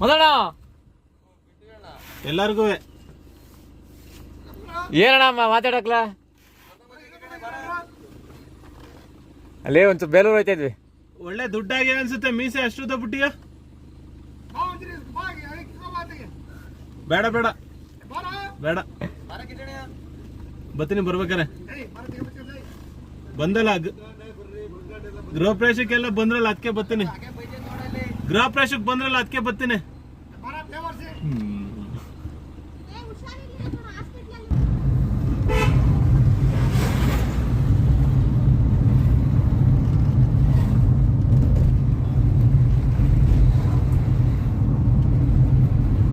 ಹೌದಣ್ಣ ಎಲ್ಲಾರ್ಗೂ ಏನಣ್ಣ ಮಾತಾಡಕ್ಲ ಅಲ್ಲೇ ಒಂಚೂರು ಬೇಲೂರು ಹೋಯ್ತಾ ಇದ್ವಿ. ಒಳ್ಳೆ ದುಡ್ಡಾಗಿ ಅನ್ಸುತ್ತೆ. ಮೀಸೆ ಅಷ್ಟುದ ಬುಟ್ಟಿಯ ಬೇಡ ಬೇಡ ಬೇಡ ಬತ್ತೀನಿ ಬರ್ಬೇಕಾರೆ ಬಂದಲ್ಲ ಗೃಹ ಪ್ರವೇಶಕ್ಕೆಲ್ಲ ಬಂದ್ರಲ್ಲ ಅದಕ್ಕೆ ಬರ್ತೀನಿ. ಗೃಹ ಪ್ರವೇಶಕ್ಕೆ ಬಂದ್ರಲ್ಲ ಅದಕ್ಕೆ ಬರ್ತೀನಿ.